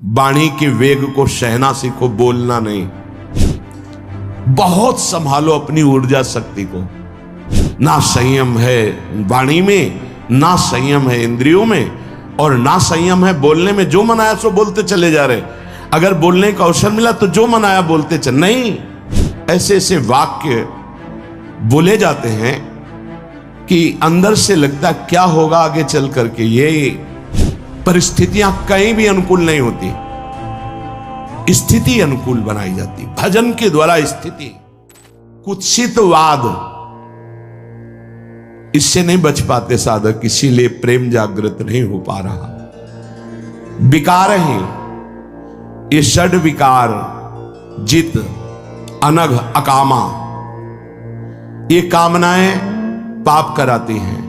वाणी के वेग को सहना सीखो, बोलना नहीं। बहुत संभालो अपनी ऊर्जा शक्ति को। ना संयम है वाणी में, ना संयम है इंद्रियों में, और ना संयम है बोलने में। जो मन आया सो बोलते चले जा रहे। अगर बोलने का अवसर मिला तो जो मन आया बोलते चले, नहीं। ऐसे ऐसे वाक्य बोले जाते हैं कि अंदर से लगता क्या होगा आगे चल करके। ये परिस्थितियां कहीं भी अनुकूल नहीं होती, स्थिति अनुकूल बनाई जाती। भजन के द्वारा स्थिति। कुत्सितवाद, इससे नहीं बच पाते साधक, इसीलिए प्रेम जागृत नहीं हो पा रहा। विकार हैं ये षड विकार, जित, अनघ, अकामा, ये कामनाएं पाप कराती हैं।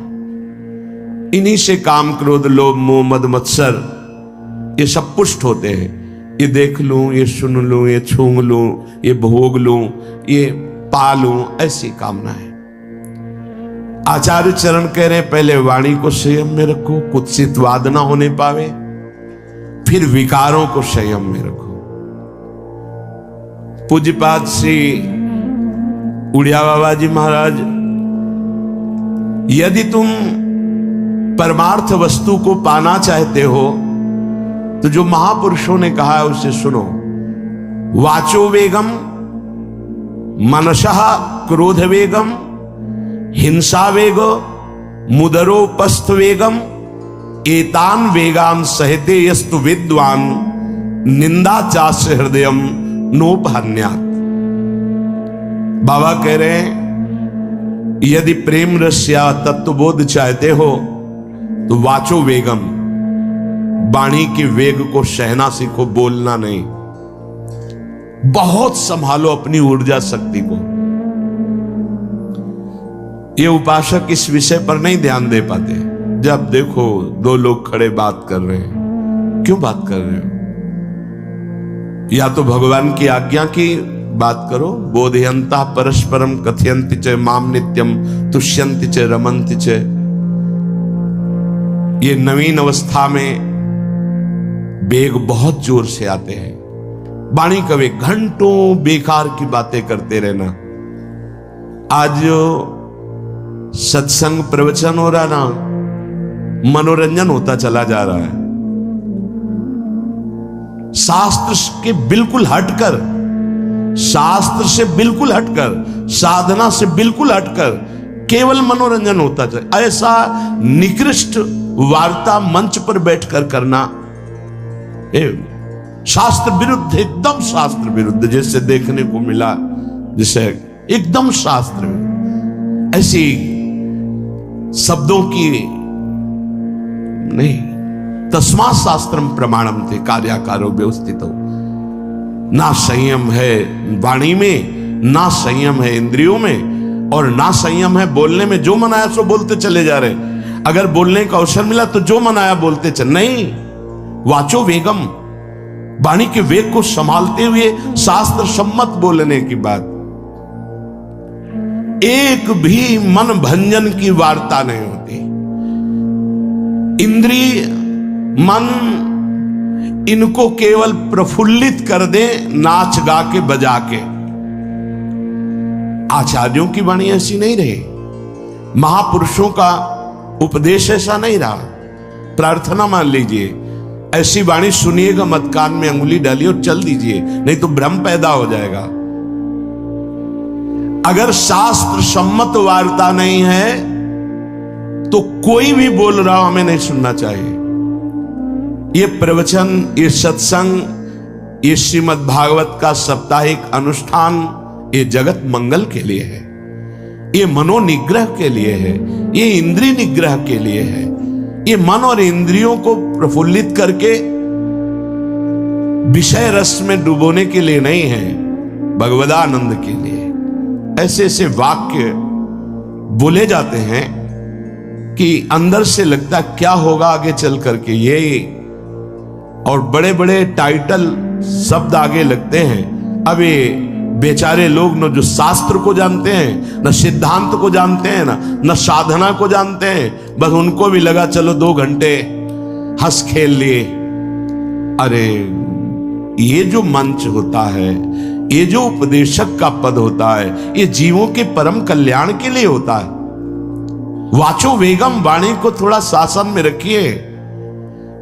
इन्हीं से काम, क्रोध, लोभ, मोह, मद, मत्सर ये सब पुष्ट होते हैं। ये देख लूं, ये सुन लूं, ये छूंग लूं, ये भोग लूं, ये पा लूं, ऐसी कामनाएं। आचार्य चरण कह रहे हैं पहले वाणी को संयम में रखो, कुत्सितवाद ना होने पावे, फिर विकारों को संयम में रखो। पूज्यपाद श्री उड़िया बाबा जी महाराज, यदि तुम परमार्थ वस्तु को पाना चाहते हो तो जो महापुरुषों ने कहा है उसे सुनो। वाचो वेगम, मनसः क्रोध वेगम, हिंसा वेगो, मुदरोपस्थ वेगम, एतान वेगान सहते यस्तु विद्वान, निंदा चास्य हृदयम नोपहन्यात्। बाबा कह रहे हैं यदि प्रेम रस या तत्वबोध चाहते हो तो वाचो वेगम, वाणी के वेग को सहना सीखो, बोलना नहीं। बहुत संभालो अपनी ऊर्जा शक्ति को। ये उपासक इस विषय पर नहीं ध्यान दे पाते। जब देखो दो लोग खड़े बात कर रहे हैं, क्यों बात कर रहे हो? या तो भगवान की आज्ञा की बात करो। बोधयंता परस्परम कथयन्ति च माम नित्यम तुष्यन्ति च रमन्ति च। ये नवीन अवस्था में वेग बहुत जोर से आते हैं। वाणी का वेग, घंटों बेकार की बातें करते रहना। आज जो सत्संग प्रवचन हो रहा ना, मनोरंजन होता चला जा रहा है। शास्त्र के बिल्कुल हटकर, शास्त्र से बिल्कुल हटकर, साधना से बिल्कुल हटकर केवल मनोरंजन होता चला। ऐसा निकृष्ट वार्ता मंच पर बैठकर करना शास्त्र विरुद्ध, एकदम शास्त्र विरुद्ध, जैसे देखने को मिला, जैसे एकदम शास्त्र विरुद्ध। ऐसी शब्दों की नहीं। तस्मा शास्त्रम प्रमाणम थे कार्याकारो व्यवस्थित हो। ना संयम है वाणी में, ना संयम है इंद्रियों में, और ना संयम है बोलने में। जो मन आया सो बोलते चले जा रहे। अगर बोलने का अवसर मिला तो जो मन आया बोलते चले, नहीं। वाचो वेगम, वाणी के वेग को संभालते हुए शास्त्र सम्मत बोलने की बात। एक भी मन भंजन की वार्ता नहीं होती। इंद्रिय, मन, इनको केवल प्रफुल्लित कर दे, नाच गा के बजा के। आचार्यों की वाणी ऐसी नहीं रही, महापुरुषों का उपदेश ऐसा नहीं रहा। प्रार्थना मान लीजिए, ऐसी वाणी सुनिएगा मत, कान में अंगुली डालिए और चल दीजिए, नहीं तो भ्रम पैदा हो जाएगा। अगर शास्त्र सम्मत वार्ता नहीं है तो कोई भी बोल रहा हो हमें नहीं सुनना चाहिए। ये प्रवचन, ये सत्संग, ये श्रीमद् भागवत का साप्ताहिक अनुष्ठान, ये जगत मंगल के लिए है, ये मनोनिग्रह के लिए है, ये इंद्रिय निग्रह के लिए है। ये मन और इंद्रियों को प्रफुल्लित करके विषय रस में डुबोने के लिए नहीं है, भगवदानंद के लिए। ऐसे ऐसे वाक्य बोले जाते हैं कि अंदर से लगता क्या होगा आगे चल करके। ये और बड़े बड़े टाइटल शब्द आगे लगते हैं। अब ये बेचारे लोग न जो शास्त्र को जानते हैं, न सिद्धांत को जानते हैं, न साधना को जानते हैं, बस उनको भी लगा चलो 2 घंटे हंस खेल लिए। अरे ये जो मंच होता है, ये जो उपदेशक का पद होता है, ये जीवों के परम कल्याण के लिए होता है। वाचो वेगम, वाणी को थोड़ा शासन में रखिए,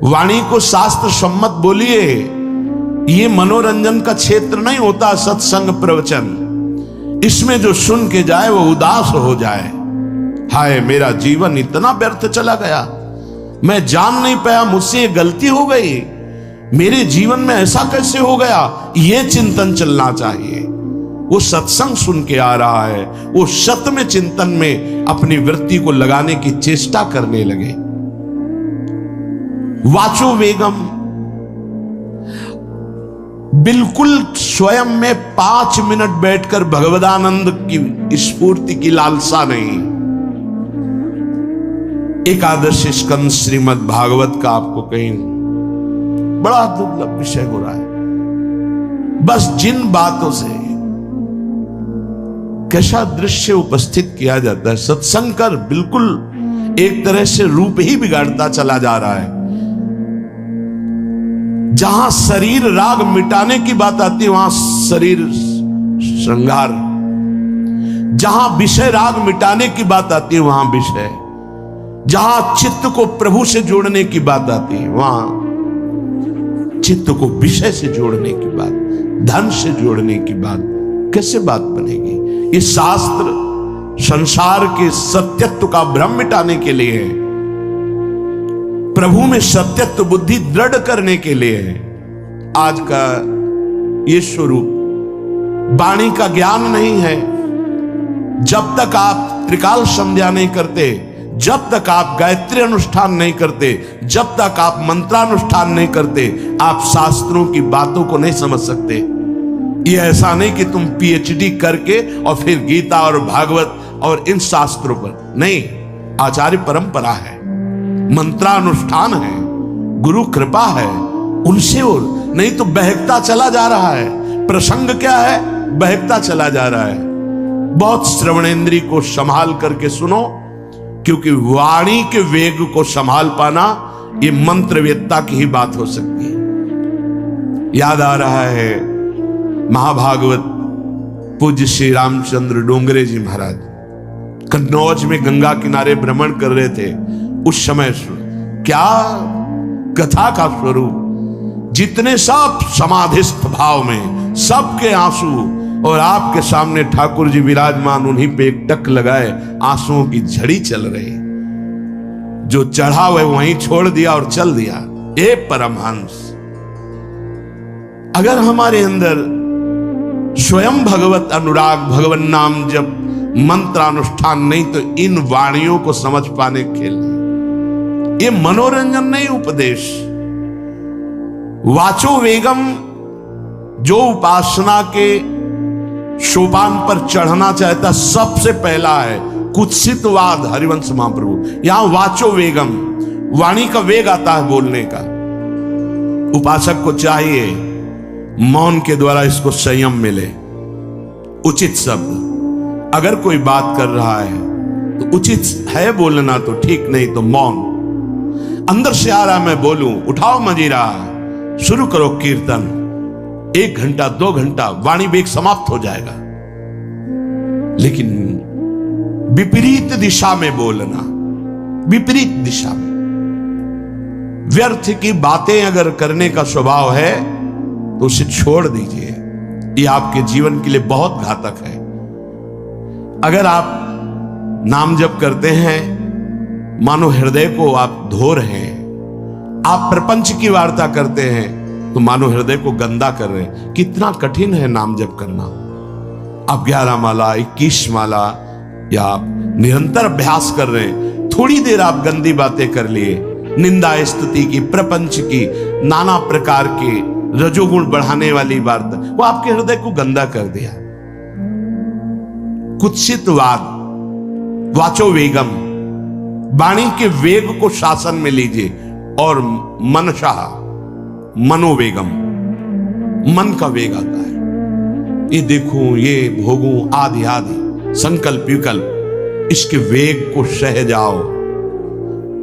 वाणी को शास्त्र सम्मत बोलिए। ये मनोरंजन का क्षेत्र नहीं होता सत्संग प्रवचन। इसमें जो सुन के जाए वो उदास हो जाए, हाय मेरा जीवन इतना व्यर्थ चला गया, मैं जान नहीं पाया मुझसे ये गलती हो गई, मेरे जीवन में ऐसा कैसे हो गया, ये चिंतन चलना चाहिए। वो सत्संग सुन के आ रहा है, वो सत्य में चिंतन में अपनी वृत्ति को लगाने की चेष्टा करने लगे। वाचो वेगम, बिल्कुल स्वयं में 5 मिनट बैठकर भगवदानंद की स्फूर्ति की लालसा नहीं। एकादश स्कंद श्रीमद् भागवत का आपको कहीं बड़ा दुर्लभ विषय हो रहा है। बस जिन बातों से कैसा दृश्य उपस्थित किया जाता है, सत्संग कर बिल्कुल एक तरह से रूप ही बिगाड़ता चला जा रहा है। जहां शरीर राग मिटाने की बात आती है वहां शरीर श्रृंगार, जहां विषय राग मिटाने की बात आती है वहां विषय, जहां चित्त को प्रभु से जोड़ने की बात आती है वहां चित्त को विषय से जोड़ने की बात, धन से जोड़ने की बात, कैसे बात बनेगी? ये शास्त्र संसार के सत्यत्व का भ्रम मिटाने के लिए है, प्रभु में सत्यत्व बुद्धि दृढ़ करने के लिए है। आज का ये स्वरूप वाणी का ज्ञान नहीं है। जब तक आप त्रिकाल संध्या नहीं करते, जब तक आप गायत्री अनुष्ठान नहीं करते, जब तक आप मंत्रानुष्ठान नहीं करते, आप शास्त्रों की बातों को नहीं समझ सकते। ये ऐसा नहीं कि तुम पीएचडी करके और फिर गीता और भागवत और इन शास्त्रों पर नहीं, आचार्य परंपरा है, मंत्रानुष्ठान है, गुरु कृपा है, उनसे और नहीं तो बहकता चला जा रहा है। प्रसंग क्या है? बहकता चला जा रहा है। बहुत श्रवणेंद्री को संभाल करके सुनो, क्योंकि वाणी के वेग को संभाल पाना ये मंत्रवेत्ता की ही बात हो सकती है। याद आ रहा है महाभागवत पूज्य श्री रामचंद्र डोंगरे जी महाराज कन्नौज में गंगा किनारे भ्रमण कर रहे थे। उस समय क्या कथा का स्वरूप, जितने सब समाधिस्थ भाव में, सबके आंसू, और आपके सामने ठाकुर जी विराजमान, उन्हीं पे एक टक लगाए, आंसुओं की झड़ी चल रही। जो चढ़ा हुआ वहीं छोड़ दिया और चल दिया। ए परमहंस, अगर हमारे अंदर स्वयं भगवत अनुराग, भगवन नाम जब मंत्रानुष्ठान नहीं, तो इन वाणियों को समझ पाने खेल नहीं। ये मनोरंजन नहीं, उपदेश। वाचो वेगम, जो उपासना के सोपान पर चढ़ना चाहता सबसे पहला है कुत्सितवाद। हरिवंश महाप्रभु, यहां वाचो वेगम, वाणी का वेग आता है बोलने का। उपासक को चाहिए मौन के द्वारा इसको संयम मिले, उचित शब्द। अगर कोई बात कर रहा है तो उचित है बोलना तो ठीक, नहीं तो मौन। अंदर से आ रहा मैं बोलूं, उठाओ मजीरा, शुरू करो कीर्तन। 1 घंटा 2 घंटा वाणी वेग समाप्त हो जाएगा। लेकिन विपरीत दिशा में बोलना, विपरीत दिशा में, व्यर्थ की बातें अगर करने का स्वभाव है तो उसे छोड़ दीजिए। ये आपके जीवन के लिए बहुत घातक है। अगर आप नाम जप करते हैं, मानो हृदय को आप धो रहे हैं, आप प्रपंच की वार्ता करते हैं तो मानो हृदय को गंदा कर रहे हैं। कितना कठिन है नाम जप करना। आप 11 माला 21 माला या आप निरंतर अभ्यास कर रहे हैं, थोड़ी देर आप गंदी बातें कर लिए, निंदा स्तुति की, प्रपंच की, नाना प्रकार की रजोगुण बढ़ाने वाली वार्ता, वो आपके हृदय को गंदा कर दिया। कुत्सितवाद, वाचो वेगम, वाणी के वेग को शासन में लीजिए। और मनसा, मनोवेगम, मन का वेग आता है। ये देखूं, ये भोगूं, आदि आदि संकल्प विकल्प, इसके वेग को सह जाओ।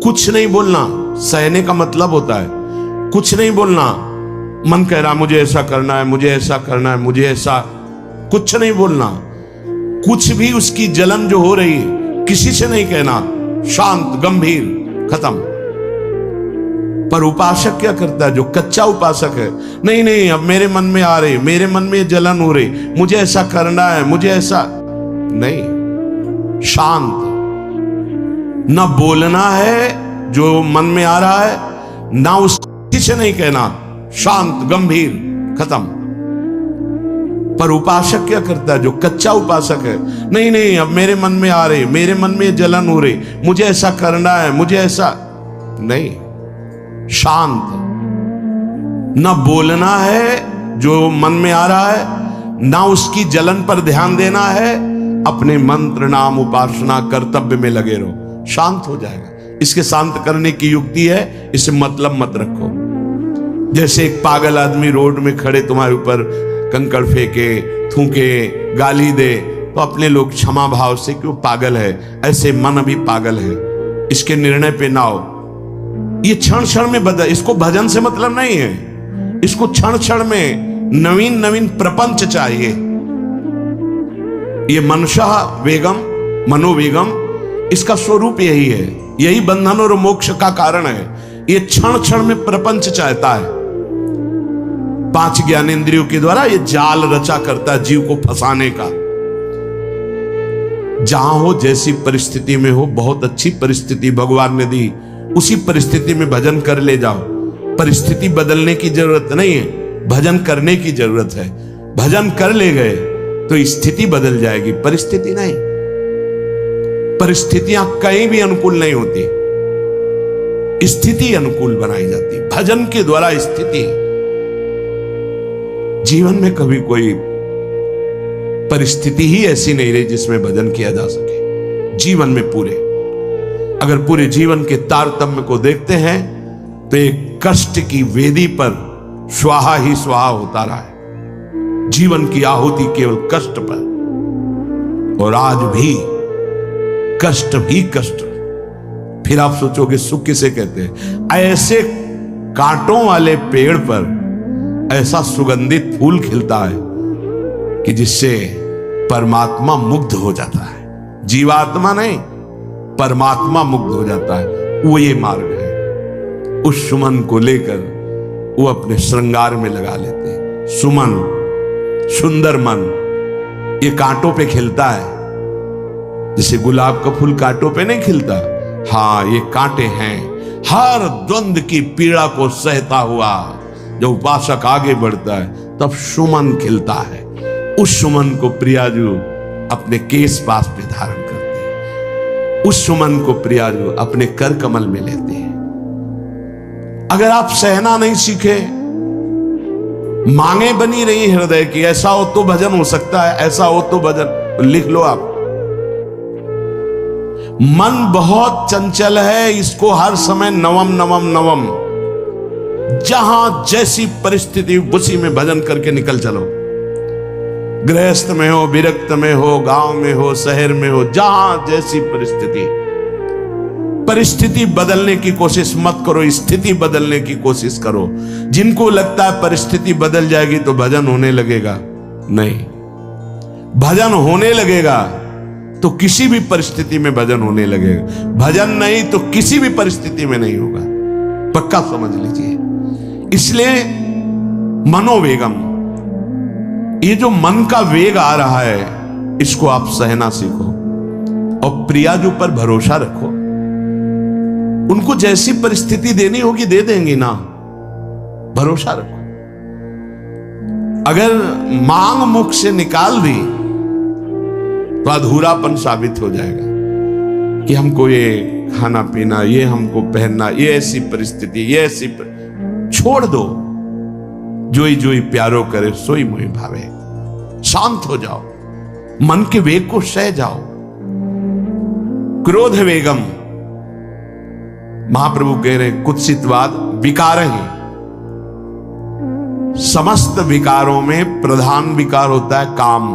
कुछ नहीं बोलना, सहने का मतलब होता है कुछ नहीं बोलना, मन कह रहा मुझे ऐसा करना है, मुझे ऐसा करना है, मुझे ऐसा, कुछ नहीं बोलना, कुछ भी उसकी जलन जो हो रही है किसी से नहीं कहना, शांत गंभीर, खत्म। पर उपासक क्या करता है, जो कच्चा उपासक है, नहीं नहीं अब मेरे मन में आ रही, मेरे मन में जलन हो रही, मुझे ऐसा करना है, मुझे ऐसा नहीं, शांत, ना बोलना है जो मन में आ रहा है, ना उससे से नहीं कहना, शांत गंभीर, खत्म। पर उपासक क्या करता है, जो कच्चा उपासक है, नहीं नहीं अब मेरे मन में आ रही, मेरे मन में जलन हो रही, मुझे ऐसा करना है, मुझे ऐसा नहीं, शांत, ना बोलना है जो मन में आ रहा है, ना उसकी जलन पर ध्यान देना है, अपने मंत्र नाम उपासना कर्तव्य में लगे रहो, शांत हो जाएगा। इसके शांत करने की युक्ति है, इसे मतलब मत रखो। जैसे एक पागल आदमी रोड में खड़े तुम्हारे ऊपर कंकड़ फेंके, थूके, गाली दे, तो अपने लोग क्षमा भाव से कि वो पागल है, ऐसे मन भी पागल है, इसके निर्णय पे ना हो। ये क्षण क्षण में बदल, इसको भजन से मतलब नहीं है, इसको क्षण क्षण में नवीन नवीन प्रपंच चाहिए। ये मनसा वेगम, मनोवेगम, इसका स्वरूप यही है, यही बंधन और मोक्ष का कारण है। ये क्षण क्षण में प्रपंच चाहता है, 5 ज्ञानेंद्रियों के द्वारा ये जाल रचा करता है जीव को फंसाने का। जहां हो, जैसी परिस्थिति में हो, बहुत अच्छी परिस्थिति भगवान ने दी, उसी परिस्थिति में भजन कर ले जाओ। परिस्थिति बदलने की जरूरत नहीं है, भजन करने की जरूरत है। भजन कर ले गए तो स्थिति बदल जाएगी, परिस्थिति नहीं। परिस्थितियां कहीं भी अनुकूल नहीं होती, स्थिति अनुकूल बनाई जाती। भजन के द्वारा स्थिति, जीवन में कभी कोई परिस्थिति ही ऐसी नहीं रही जिसमें भजन किया जा सके। जीवन में पूरे, अगर पूरे जीवन के तारतम्य को देखते हैं तो एक कष्ट की वेदी पर स्वाहा ही स्वाहा होता रहा है। जीवन की आहुति केवल कष्ट पर, और आज भी कष्ट भी कष्ट। फिर आप सोचोगे सुख किसे कहते हैं? ऐसे कांटों वाले पेड़ पर ऐसा सुगंधित फूल खिलता है कि जिससे परमात्मा मुग्ध हो जाता है। जीवात्मा नहीं, परमात्मा मुग्ध हो जाता है। वो ये मार्ग है। उस सुमन को लेकर वो अपने श्रृंगार में लगा लेते हैं। सुमन, सुंदर मन, ये कांटों पे खिलता है। जैसे गुलाब का फूल कांटों पे नहीं खिलता, हाँ ये कांटे हैं। हर द्वंद्व की पीड़ा को सहता हुआ जब उपासक आगे बढ़ता है तब सुमन खिलता है। उस सुमन को प्रियाजू अपने केश पास पे धारण करते हैं। उस सुमन को प्रियाजू अपने कर कमल में लेते हैं। अगर आप सहना नहीं सीखे, मांगे बनी रही हृदय की, ऐसा हो तो भजन हो सकता है, ऐसा हो तो भजन, लिख लो आप। मन बहुत चंचल है, इसको हर समय नवम नवम नवम, जहां जैसी परिस्थिति उसी में भजन करके निकल चलो। गृहस्थ में हो, विरक्त में हो, गांव में हो, शहर में हो, जहां जैसी परिस्थिति, परिस्थिति बदलने की कोशिश मत करो, स्थिति बदलने की कोशिश करो। जिनको लगता है परिस्थिति बदल जाएगी तो भजन होने लगेगा, नहीं। भजन होने लगेगा तो किसी भी परिस्थिति में भजन होने लगेगा। भजन नहीं तो किसी भी परिस्थिति में नहीं होगा, पक्का समझ लीजिए। इसलिए मनोवेगम, ये जो मन का वेग आ रहा है, इसको आप सहना सीखो और प्रियाजू पर भरोसा रखो। उनको जैसी परिस्थिति देनी होगी दे देंगी ना, भरोसा रखो। अगर मांग मुख से निकाल दी तो अधूरापन साबित हो जाएगा कि हमको ये खाना पीना, ये हमको पहनना, ये ऐसी परिस्थिति, ये ऐसी छोड़ दो। जोई जोई प्यारो करे सोई मोहि भावे। शांत हो जाओ, मन के वेग को सह जाओ। क्रोध वेगम, महाप्रभु कह रहे कुत्सितवाद विकार है। समस्त विकारों में प्रधान विकार होता है काम।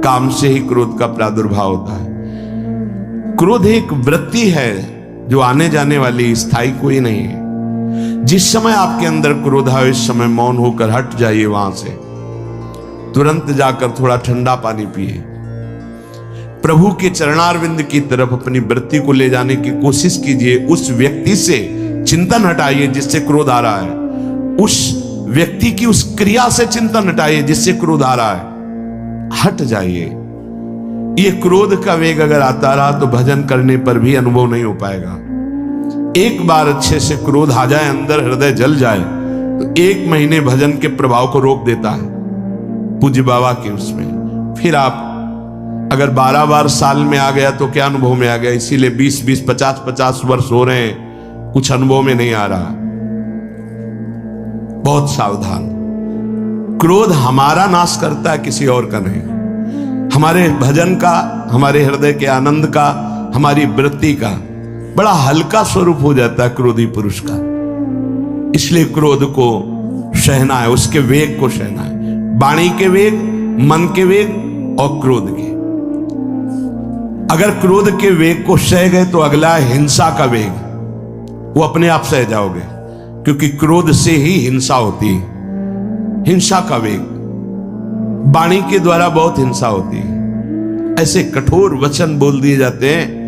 काम से ही क्रोध का प्रादुर्भाव होता है। क्रोध एक वृत्ति है जो आने जाने वाली, स्थायी कोई नहीं है। जिस समय आपके अंदर क्रोध आए इस समय मौन होकर हट जाइए वहां से, तुरंत जाकर थोड़ा ठंडा पानी पिए, प्रभु के चरणारविंद की तरफ अपनी वृत्ति को ले जाने की कोशिश कीजिए। उस व्यक्ति से चिंतन हटाइए जिससे क्रोध आ रहा है, उस व्यक्ति की उस क्रिया से चिंतन हटाइए जिससे क्रोध आ रहा है, हट जाइए। ये क्रोध का वेग अगर आता रहा तो भजन करने पर भी अनुभव नहीं हो पाएगा। एक बार अच्छे से क्रोध आ जाए, अंदर हृदय जल जाए, तो 1 महीने भजन के प्रभाव को रोक देता है पूज्य बाबा के उसमें। फिर आप अगर 12 बार साल में आ गया तो क्या अनुभव में आ गया। इसीलिए 20-20, 50-50 वर्ष हो रहे हैं, कुछ अनुभव में नहीं आ रहा। बहुत सावधान। क्रोध हमारा नाश करता है, किसी और का नहीं। हमारे भजन का, हमारे हृदय के आनंद का, हमारी वृत्ति का बड़ा हल्का स्वरूप हो जाता है क्रोधी पुरुष का। इसलिए क्रोध को सहना है, उसके वेग को सहना है, वाणी के वेग, मन के वेग और क्रोध के। अगर क्रोध के वेग को सह गए तो अगला है हिंसा का वेग, वो अपने आप सह जाओगे, क्योंकि क्रोध से ही हिंसा होती है। हिंसा का वेग, वाणी के द्वारा बहुत हिंसा होती है। ऐसे कठोर वचन बोल दिए जाते हैं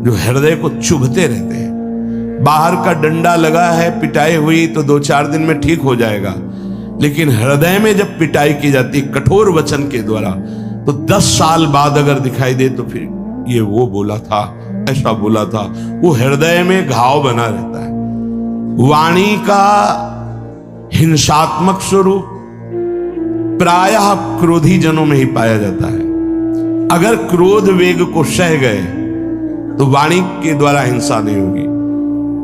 जो हृदय को चुभते रहते हैं। बाहर का डंडा लगा है, पिटाई हुई तो 2-4 दिन में ठीक हो जाएगा, लेकिन हृदय में जब पिटाई की जाती कठोर वचन के द्वारा तो 10 साल बाद अगर दिखाई दे तो फिर ये वो बोला था, ऐसा बोला था, वो हृदय में घाव बना रहता है। वाणी का हिंसात्मक स्वरूप प्रायः क्रोधी जनों में ही पाया जाता है। अगर क्रोध वेग को सह गए तो वाणी के द्वारा हिंसा नहीं होगी,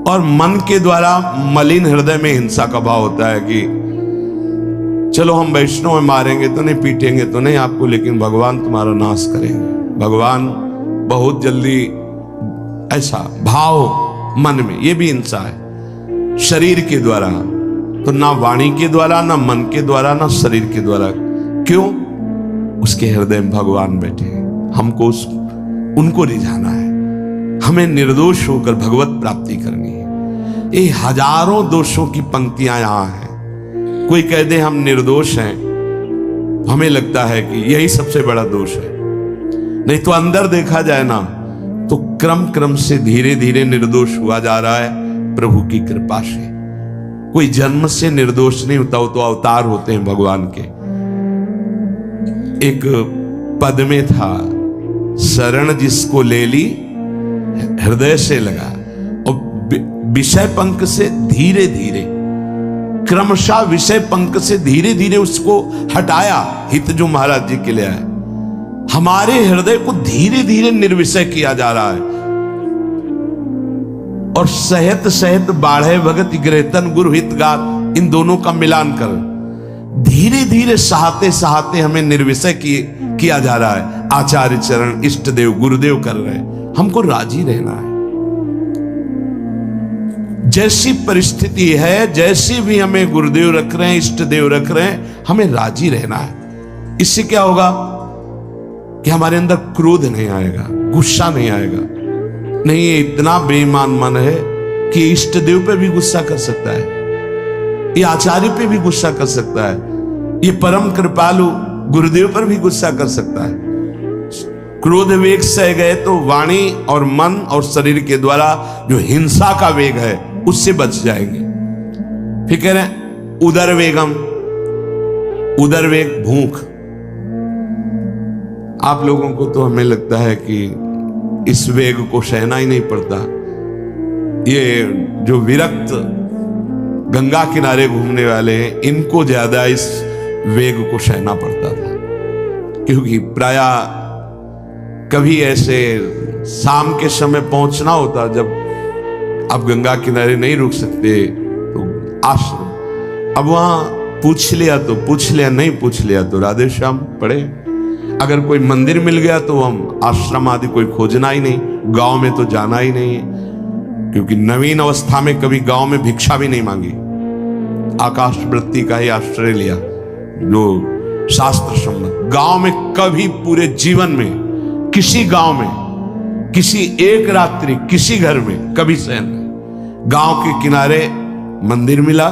और मन के द्वारा मलिन हृदय में हिंसा का भाव होता है कि चलो हम वैष्णव में मारेंगे तो नहीं, पीटेंगे तो नहीं आपको, लेकिन भगवान तुम्हारा नाश करेंगे, भगवान बहुत जल्दी, ऐसा भाव मन में, ये भी हिंसा है। शरीर के द्वारा तो ना वाणी के द्वारा, ना मन के द्वारा, ना शरीर के द्वारा। क्यों? उसके हृदय में भगवान बैठे हैं, हमको उनको रिझाना है, हमें निर्दोष होकर भगवत प्राप्ति करनी है। ये हजारों दोषों की पंक्तियां यहां हैं। कोई कह दे हम निर्दोष हैं, हमें लगता है कि यही सबसे बड़ा दोष है। नहीं तो अंदर देखा जाए ना तो क्रम क्रम से धीरे धीरे निर्दोष हुआ जा रहा है प्रभु की कृपा से। कोई जन्म से निर्दोष नहीं होता, वो तो अवतार होते हैं भगवान के। एक पद में था, शरण जिसको ले ली हृदय से लगा, और विषय पंख से धीरे धीरे, क्रमशः विषय पंख से धीरे धीरे उसको हटाया। हित जो महाराज जी के लिए आए, हमारे हृदय को धीरे धीरे निर्विषय किया जा रहा है। और सहत सहत बाढ़े भगत ग्रहतन गुरु हितगार, इन दोनों का मिलान कर धीरे धीरे सहाते सहाते हमें निर्विषय किया जा रहा है। आचार्य चरण, इष्ट देव, गुरुदेव कर रहे हैं, हमको राजी रहना है। जैसी परिस्थिति है, जैसी भी हमें गुरुदेव रख रहे हैं, इष्ट देव रख रहे हैं, हमें राजी रहना है। इससे क्या होगा कि हमारे अंदर क्रोध नहीं आएगा, गुस्सा नहीं आएगा। नहीं, ये इतना बेईमान मन है कि इष्ट देव पे भी गुस्सा कर सकता है, ये आचार्य पे भी गुस्सा कर सकता है, ये परम कृपालु गुरुदेव पर भी गुस्सा कर सकता है। क्रोध वेग सह गए तो वाणी और मन और शरीर के द्वारा जो हिंसा का वेग है उससे बच जाएंगे। फिर कह रहे हैं उदर वेगम, उदर वेग भूख। आप लोगों को तो हमें लगता है कि इस वेग को सहना ही नहीं पड़ता। ये जो विरक्त गंगा किनारे घूमने वाले हैं, इनको ज्यादा इस वेग को सहना पड़ता था, क्योंकि प्रायः कभी ऐसे शाम के समय पहुंचना होता, जब आप गंगा किनारे नहीं रुक सकते तो आश्रम, अब वहां पूछ लिया तो पूछ लिया, नहीं पूछ लिया तो राधे श्याम पढ़े। अगर कोई मंदिर मिल गया तो हम आश्रम आदि कोई खोजना ही नहीं, गांव में तो जाना ही नहीं है, क्योंकि नवीन अवस्था में कभी गांव में भिक्षा भी नहीं मांगी, आकाश वृत्ति का ही आश्रय लिया जो शास्त्र सम्मत। गांव में कभी पूरे जीवन में किसी गांव में, किसी एक रात्रि किसी घर में कभी शयन नहीं। गांव के किनारे मंदिर मिला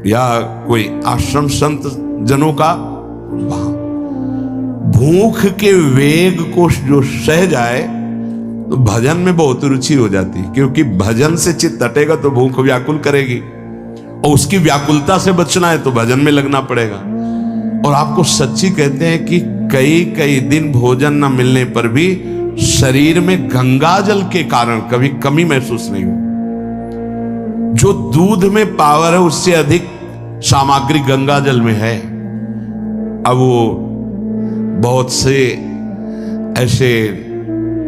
या कोई आश्रम संत जनों का, वहां भूख के वेग को जो सह जाए तो भजन में बहुत रुचि हो जाती है, क्योंकि भजन से चित्त हटेगा तो भूख व्याकुल करेगी, और उसकी व्याकुलता से बचना है तो भजन में लगना पड़ेगा। और आपको सच्ची कहते हैं कि कई कई दिन भोजन न मिलने पर भी शरीर में गंगा जल के कारण कभी कमी महसूस नहीं हो। जो दूध में पावर है उससे अधिक सामग्री गंगा जल में है। अब वो बहुत से ऐसे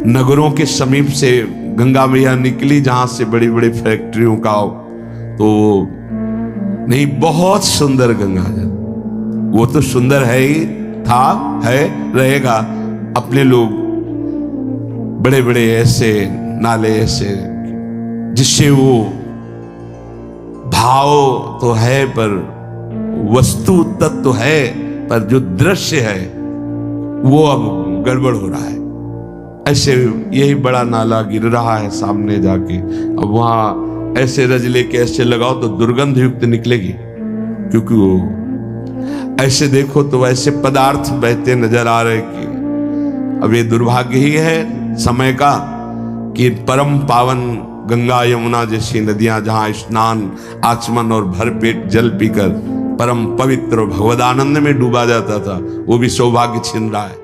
नगरों के समीप से गंगा मैया निकली जहां से बड़ी बड़ी फैक्ट्रियों का, तो नहीं, बहुत सुंदर गंगा जल, वो तो सुंदर है ही, था, है, रहेगा। अपने लोग बड़े बड़े ऐसे नाले ऐसे जिससे वो भाव तो है पर वस्तु तत्व तो है, पर जो दृश्य है वो अब गड़बड़ हो रहा है। ऐसे यही बड़ा नाला गिर रहा है सामने जाके, अब वहां ऐसे रज लेके ऐसे लगाओ तो दुर्गंध युक्त निकलेगी, क्योंकि वो ऐसे देखो तो ऐसे पदार्थ बहते नजर आ रहे कि अब ये दुर्भाग्य ही है समय का कि परम पावन गंगा यमुना जैसी नदियां जहां स्नान आचमन और भरपेट जल पीकर परम पवित्र भगवदानंद में डूबा जाता था, वो भी सौभाग्य छिन रहा है।